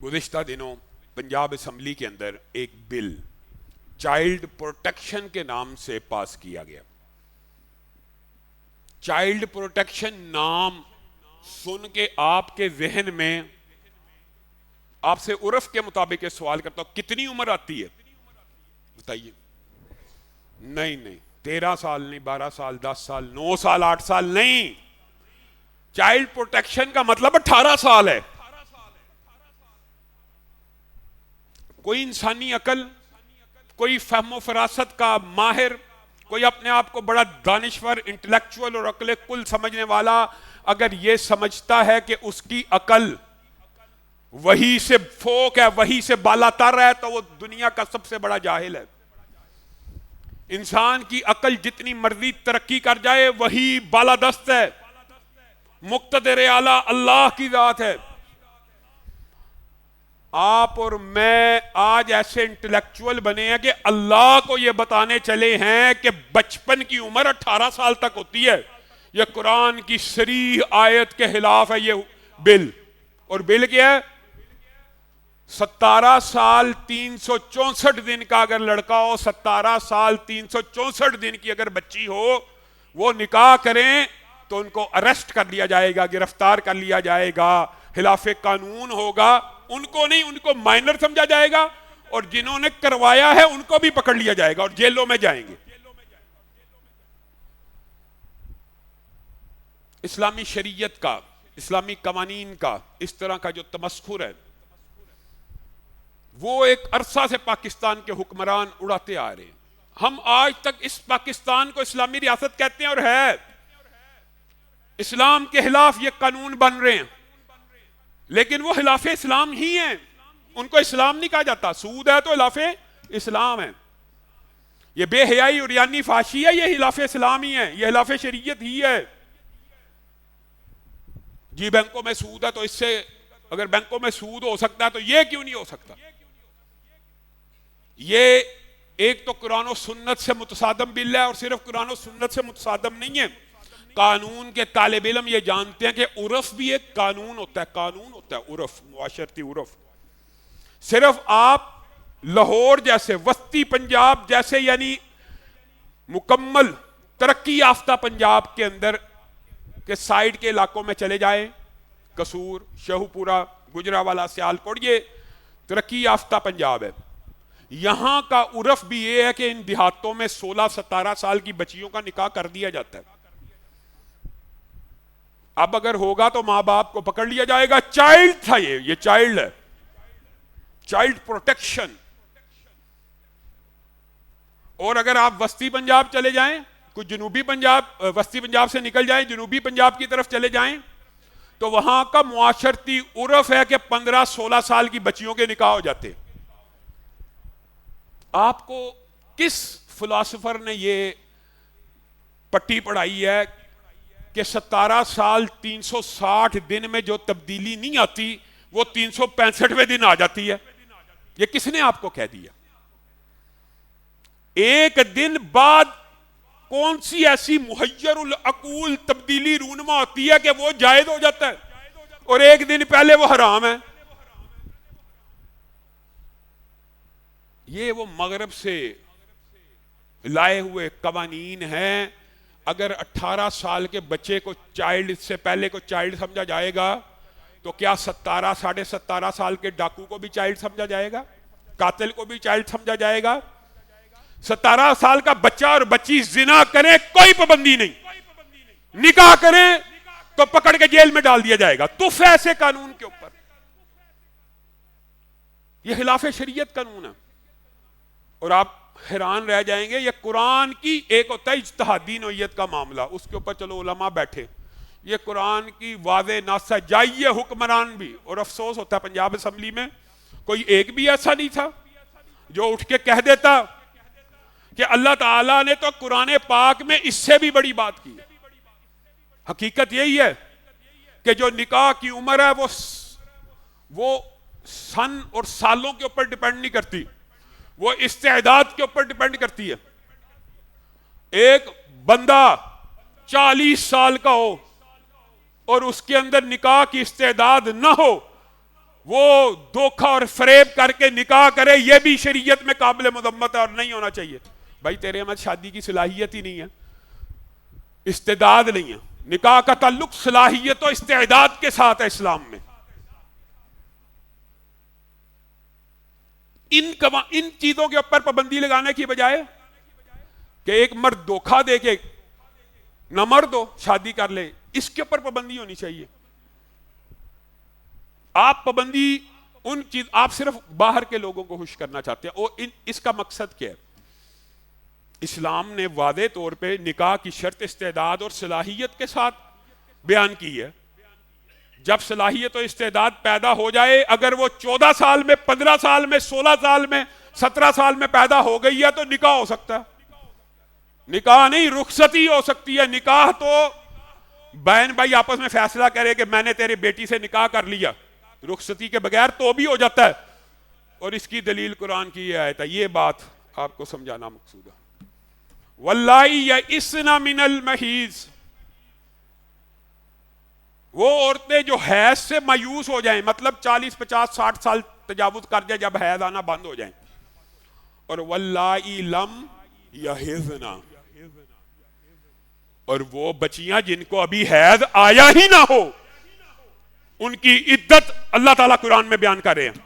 گزشتہ دنوں پنجاب اسمبلی کے اندر ایک بل چائلڈ پروٹیکشن کے نام سے پاس کیا گیا۔ چائلڈ پروٹیکشن نام سن کے آپ کے ذہن میں آپ سے عرف کے مطابق یہ سوال کرتا ہوں، کتنی عمر آتی ہے؟ بتائیے۔ نہیں 13 سال نہیں، 12 سال، 10 سال، 9 سال، 8 سال نہیں۔ چائلڈ پروٹیکشن کا مطلب 18 سال ہے۔ کوئی انسانی عقل، کوئی فہم و فراست کا ماہر، کوئی اپنے آپ کو بڑا دانشور، انٹلیکچوئل اور عقل کل سمجھنے والا اگر یہ سمجھتا ہے کہ اس کی عقل وہی سے فوق ہے، وہی سے بالا تر ہے، تو وہ دنیا کا سب سے بڑا جاہل ہے۔ انسان کی عقل جتنی مرضی ترقی کر جائے وہی بالادست ہے، مقتدر اعلیٰ اللہ کی ذات ہے۔ آپ اور میں آج ایسے انٹلیکچوئل بنے ہیں کہ اللہ کو یہ بتانے چلے ہیں کہ بچپن کی عمر 18 سال تک ہوتی ہے۔ یہ قرآن کی صریح آیت کے خلاف ہے یہ بل۔ اور بل کیا ہے؟ 17 سال 364 دن کا اگر لڑکا ہو، 17 سال 364 دن کی اگر بچی ہو، وہ نکاح کریں تو ان کو اریسٹ کر لیا جائے گا، گرفتار کر لیا جائے گا، خلاف قانون ہوگا۔ ان کو نہیں، ان کو مائنر سمجھا جائے گا، اور جنہوں نے کروایا ہے ان کو بھی پکڑ لیا جائے گا اور جیلوں میں جائیں گے۔ اسلامی شریعت کا، اسلامی قوانین کا اس طرح کا جو تمسخر ہے، وہ ایک عرصہ سے پاکستان کے حکمران اڑاتے آ رہے ہیں۔ ہم آج تک اس پاکستان کو اسلامی ریاست کہتے ہیں اور ہے، اسلام کے خلاف یہ قانون بن رہے ہیں، لیکن وہ خلاف اسلام ہی ہیں۔ ان کو اسلام نہیں کہا جاتا۔ سود ہے تو خلاف اسلام ہے، یہ بے حیائی اور یعنی فحاشی ہے، یہ خلاف اسلام ہی ہے، یہ خلاف شریعت ہی ہے۔ جی بینکوں میں سود ہے تو اس سے اگر بینکوں میں سود ہو سکتا ہے تو یہ کیوں نہیں ہو سکتا؟ یہ ایک تو قرآن و سنت سے متصادم بل ہے، اور صرف قرآن و سنت سے متصادم نہیں ہے، قانون کے طالب علم یہ جانتے ہیں کہ عرف بھی ایک قانون ہوتا ہے، قانون ہوتا ہے عرف، معاشرتی عرف۔ صرف آپ لاہور جیسے وسطی پنجاب جیسے یعنی مکمل ترقی یافتہ پنجاب کے اندر کے سائیڈ کے علاقوں میں چلے جائیں، قصور، شہو پورہ، گجرانوالہ، سیالکوٹ، یہ ترقی یافتہ پنجاب ہے۔ یہاں کا عرف بھی یہ ہے کہ ان دیہاتوں میں 16-17 سال کی بچیوں کا نکاح کر دیا جاتا ہے۔ اب اگر ہوگا تو ماں باپ کو پکڑ لیا جائے گا۔ چائلڈ تھا یہ چائلڈ ہے، چائلڈ پروٹیکشن۔ اور اگر آپ وسطی پنجاب چلے جائیں، کچھ جنوبی پنجاب، وسطی پنجاب سے نکل جائیں، جنوبی پنجاب کی طرف چلے جائیں، تو وہاں کا معاشرتی عرف ہے کہ 15-16 سال کی بچیوں کے نکاح ہو جاتے۔ آپ کو کس فلاسفر نے یہ پٹی پڑھائی ہے کہ 17 سال 360 دن میں جو تبدیلی نہیں آتی وہ 365ویں دن آ جاتی ہے؟ یہ کس نے آپ کو کہہ دیا؟ ایک دن بعد کون سی ایسی محیر العقول تبدیلی رونما ہوتی ہے کہ وہ جائز ہو جاتا ہے، اور ایک دن پہلے وہ حرام ہے؟ یہ وہ مغرب سے لائے ہوئے قوانین ہیں۔ اگر 18 سال کے بچے کو چائلڈ، اس سے پہلے کو چائلڈ سمجھا جائے گا تو کیا 17-17.5 سال کے ڈاکو کو بھی چائلڈ سمجھا جائے گا؟ قاتل کو بھی چائلڈ سمجھا جائے گا؟ 17 سال کا بچہ اور بچی زنا کریں کوئی پابندی نہیں، نکاح کریں تو پکڑ کے جیل میں ڈال دیا جائے گا۔ تف ایسے قانون کے اوپر، یہ خلاف شریعت قانون ہے۔ اور آپ حیران رہ جائیں گے، یہ قرآن کی ایک ہوتا ہے اجتہادی نوعیت کا معاملہ، اس کے اوپر چلو علماء بیٹھے، یہ قرآن کی واضح نص ہے، جائیے حکمران بھی۔ اور افسوس ہوتا ہے پنجاب اسمبلی میں کوئی ایک بھی ایسا نہیں تھا جو اٹھ کے کہہ دیتا کہ اللہ تعالیٰ نے تو قرآن پاک میں اس سے بھی بڑی بات کی ہے۔ حقیقت یہی ہے کہ جو نکاح کی عمر ہے وہ سن اور سالوں کے اوپر ڈیپینڈ نہیں کرتی، وہ استعداد کے اوپر ڈیپینڈ کرتی ہے۔ ایک بندہ 40 سال کا ہو اور اس کے اندر نکاح کی استعداد نہ ہو، وہ دھوکہ اور فریب کر کے نکاح کرے، یہ بھی شریعت میں قابل مذمت ہے اور نہیں ہونا چاہیے۔ بھائی تیرے میں شادی کی صلاحیت ہی نہیں ہے، استعداد نہیں ہے۔ نکاح کا تعلق صلاحیت و استعداد کے ساتھ ہے اسلام میں۔ ان چیزوں کے اوپر پابندی لگانے کی بجائے کہ ایک مرد دھوکہ دے کے نہ مرد ہو شادی کر لے، اس کے اوپر پابندی ہونی چاہیے۔ آپ پابندی ان چیز، آپ صرف باہر کے لوگوں کو خوش کرنا چاہتے ہیں، اور اس کا مقصد کیا ہے؟ اسلام نے واضح طور پہ نکاح کی شرط استعداد اور صلاحیت کے ساتھ بیان کی ہے۔ جب صلاحیت و استعداد پیدا ہو جائے، اگر وہ 14 سال میں، 15 سال میں، 16 سال میں، 17 سال میں پیدا ہو گئی ہے تو نکاح ہو سکتا ہے۔ نکاح نہیں، رخصتی ہو سکتی ہے۔ نکاح تو بہن بھائی آپس میں فیصلہ کرے کہ میں نے تیرے بیٹی سے نکاح کر لیا، رخصتی کے بغیر تو بھی ہو جاتا ہے، اور اس کی دلیل قرآن کی یہ آیت ہے۔ یہ بات آپ کو سمجھانا مقصود ہے۔ واللائی یئسن من المحیض، وہ عورتیں جو حیض سے مایوس ہو جائیں، مطلب 40 50 60 سال تجاوز کر جائے، جب حیض آنا بند ہو جائیں، اور واللائی لم یحضن، اور وہ بچیاں جن کو ابھی حیض آیا ہی نہ ہو، ان کی عدت اللہ تعالیٰ قرآن میں بیان کر رہے ہیں۔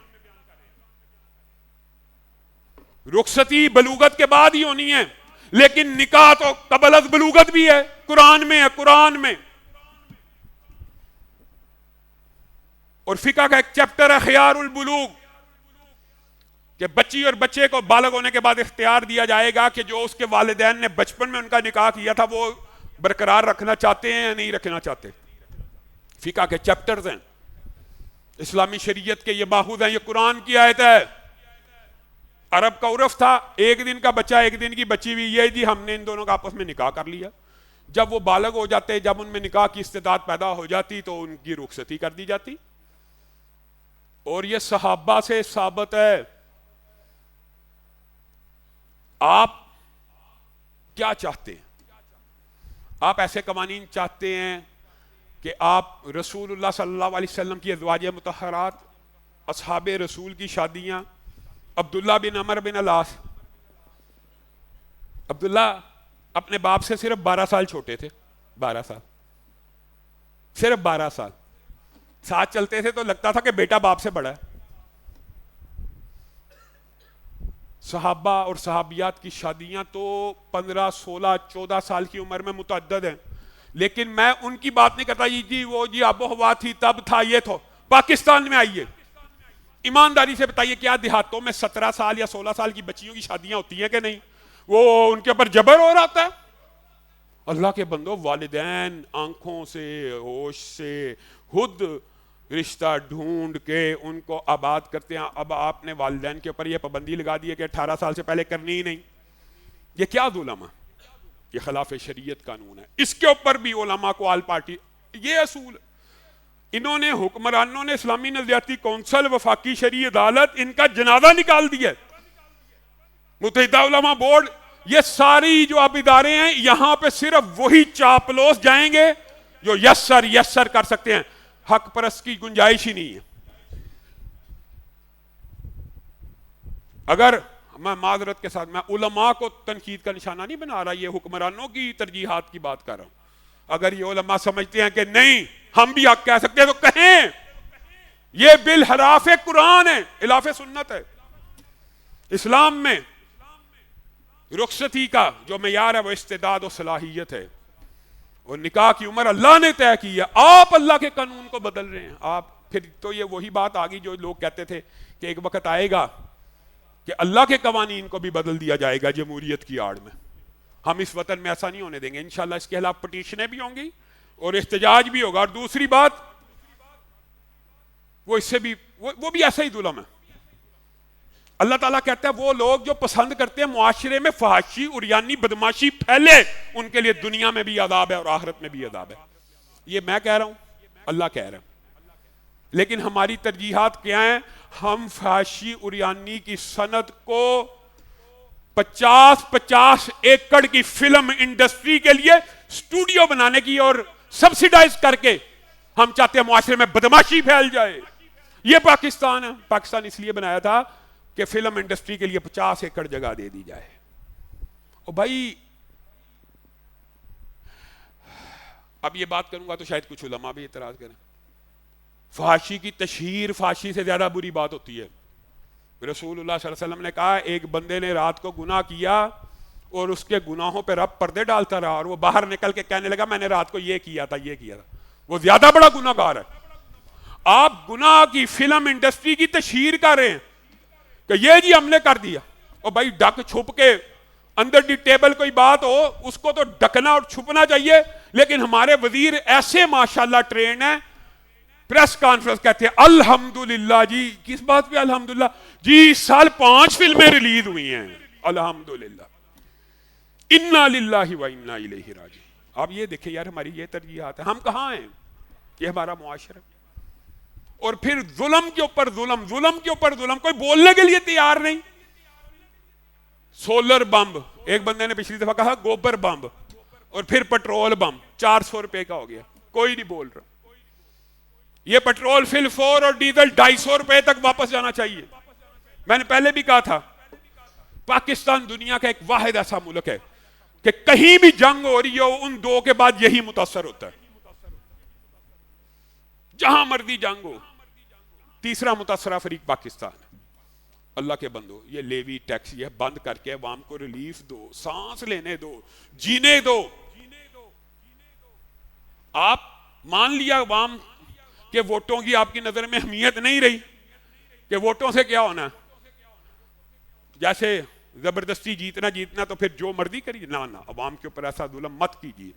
رخصتی بلوغت کے بعد ہی ہونی ہے، لیکن نکاح تو قبل از بلوغت بھی ہے، قرآن میں ہے، قرآن میں۔ اور فقہ کا ایک چیپٹر ہے خیار البلوغ، کہ بچی اور بچے کو بالغ ہونے کے بعد اختیار دیا جائے گا کہ جو اس کے والدین نے بچپن میں ان کا نکاح کیا تھا وہ برقرار رکھنا چاہتے ہیں یا نہیں رکھنا چاہتے۔ فقہ کے چیپٹرز ہیں، اسلامی شریعت کے یہ ماخوذ ہیں، یہ قرآن کی آیت ہے۔ عرب کا عرف تھا، ایک دن کا بچہ ایک دن کی بچی بھی، یہ جی ہم نے ان دونوں کا آپس میں نکاح کر لیا۔ جب وہ بالغ ہو جاتے، جب ان میں نکاح کی استعداد پیدا ہو جاتی تو ان کی رخصتی کر دی جاتی۔ اور یہ صحابہ سے ثابت ہے۔ آپ کیا چاہتے ہیں؟ آپ ایسے قوانین چاہتے ہیں کہ آپ رسول اللہ صلی اللہ علیہ وسلم کی ازواج مطہرات، اصحاب رسول کی شادیاں، عبداللہ بن عمر بن العاص، عبداللہ اپنے باپ سے صرف 12 سال چھوٹے تھے، 12 سال، صرف 12 سال، ساتھ چلتے تھے تو لگتا تھا کہ بیٹا باپ سے بڑا ہے۔ صحابہ اور صحابیات کی شادیاں تو 15 16 14 سال کی عمر میں متعدد ہیں، لیکن میں ان کی بات نہیں کرتا جی وہ جی آب و ہوا تھی تب تھا یہ تھا۔ پاکستان میں آئیے، ایمانداری سے بتائیے کیا دیہاتوں میں 17 سال یا 16 سال کی بچیوں کی شادیاں ہوتی ہیں کہ نہیں؟ وہ ان کے اوپر جبر ہو رہا ہے۔ اللہ کے بندو، والدین آنکھوں سے ہوش سے خود رشتہ ڈھونڈ کے ان کو آباد کرتے ہیں۔ اب آپ نے والدین کے اوپر یہ پابندی لگا دی ہے کہ 18 سال سے پہلے کرنی ہی نہیں۔ یہ کیا ظلم ہے؟ یہ خلاف شریعت قانون ہے۔ اس کے اوپر بھی علماء کو آل پارٹی، یہ اصول، انہوں نے حکمرانوں نے اسلامی نظریاتی کونسل، وفاقی شرعی عدالت، ان کا جنازہ نکال دیا۔ متحدہ علماء بورڈ، یہ ساری جو اب ادارے ہیں، یہاں پہ صرف وہی چاپلوس جائیں گے جو یس سر کر سکتے ہیں، حق پرست کی گنجائش ہی نہیں ہے۔ اگر میں معذرت کے ساتھ، میں علماء کو تنقید کا نشانہ نہیں بنا رہا، یہ حکمرانوں کی ترجیحات کی بات کر رہا ہوں۔ اگر یہ علماء سمجھتے ہیں کہ نہیں ہم بھی حق کہہ سکتے ہیں تو کہیں، یہ بالخلاف قرآن ہے، خلاف سنت ہے۔ اسلام میں رخصتی کا جو معیار ہے وہ استعداد و صلاحیت ہے، اور نکاح کی عمر اللہ نے طے کی ہے۔ آپ اللہ کے قانون کو بدل رہے ہیں۔ آپ پھر تو یہ وہی بات آ گئی جو لوگ کہتے تھے کہ ایک وقت آئے گا کہ اللہ کے قوانین کو بھی بدل دیا جائے گا جمہوریت کی آڑ میں۔ ہم اس وطن میں ایسا نہیں ہونے دیں گے۔ انشاءاللہ اس کے خلاف پٹیشنیں بھی ہوں گی اور احتجاج بھی ہوگا۔ اور دوسری بات، وہ اس سے بھی وہ بھی ایسا ہی ظلم ہے۔ اللہ تعالیٰ کہتا ہے وہ لوگ جو پسند کرتے ہیں معاشرے میں فحاشی، عریانی، بدماشی پھیلے، ان کے لیے دنیا میں بھی عذاب ہے اور آخرت میں بھی عذاب ہے۔ یہ میں کہہ رہا ہوں، اللہ کہہ رہا ہے۔ لیکن ہماری ترجیحات کیا ہیں؟ ہم فحاشی عریانی کی صنعت کو 50 ایکڑ کی فلم انڈسٹری کے لیے اسٹوڈیو بنانے کی اور سبسیڈائز کر کے ہم چاہتے ہیں معاشرے میں بدماشی پھیل جائے، یہ پاکستان ہے. پاکستان اس لیے بنایا تھا کہ فلم انڈسٹری کے لیے 50 ایکڑ جگہ دے دی جائے. اور بھائی اب یہ بات کروں گا تو شاید کچھ علماء بھی اعتراض کریں. فحاشی کی تشہیر فحاشی سے زیادہ بری بات ہوتی ہے. رسول اللہ صلی اللہ علیہ وسلم نے کہا ایک بندے نے رات کو گناہ کیا اور اس کے گناہوں پہ رب پردے ڈالتا رہا اور وہ باہر نکل کے کہنے لگا میں نے رات کو یہ کیا تھا یہ کیا تھا, وہ زیادہ بڑا گناہ گار ہے. آپ گناہ کی فلم انڈسٹری کی تشہیر کر رہے ہیں کہ یہ جی ہم نے کر دیا. اور بھائی ڈک چھپ کے اندر دی ٹیبل کوئی بات ہو اس کو تو ڈکنا اور چھپنا چاہیے, لیکن ہمارے وزیر ایسے ماشاءاللہ ٹرین ہیں, پریس کانفرنس کہتے ہیں الحمدللہ. جی کس بات پہ الحمدللہ؟ جی اس سال 5 فلمیں ریلیز ہوئی ہیں الحمدللہ. انا للہ و انا الیہ راجعون. آپ یہ دیکھیں یار ہماری یہ ترجیحات ہیں, ہم کہاں ہیں؟ یہ ہمارا معاشرہ. اور پھر ظلم کے اوپر ظلم, ظلم کے اوپر ظلم, کوئی بولنے کے لیے تیار نہیں. سولر بمب, ایک بندے نے پچھلی دفعہ کہا گوبر بمب, اور پھر پٹرول بمب 400 روپے کا ہو گیا, کوئی نہیں بول رہا. یہ پٹرول فل 4 اور ڈیزل 250 روپے تک واپس جانا چاہیے. میں نے پہلے بھی کہا تھا پاکستان دنیا کا ایک واحد ایسا ملک ہے کہ کہیں بھی جنگ ہو رہی ہو ان دو کے بعد یہی متاثر ہوتا ہے, جہاں مرضی جنگ ہو. تیسرا متاثرہ فریق پاکستان. اللہ کے بندو یہ لیوی ٹیکس یہ بند کر کے عوام کو ریلیف دو, سانس لینے دو, جینے دو. آپ مان لیا عوام کہ ووٹوں کی آپ کی نظر میں اہمیت نہیں رہی کہ ووٹوں سے کیا ہونا, جیسے زبردستی جیتنا تو پھر جو مرضی کریے. نہ عوام کے اوپر ایسا ظلم مت کیجیے.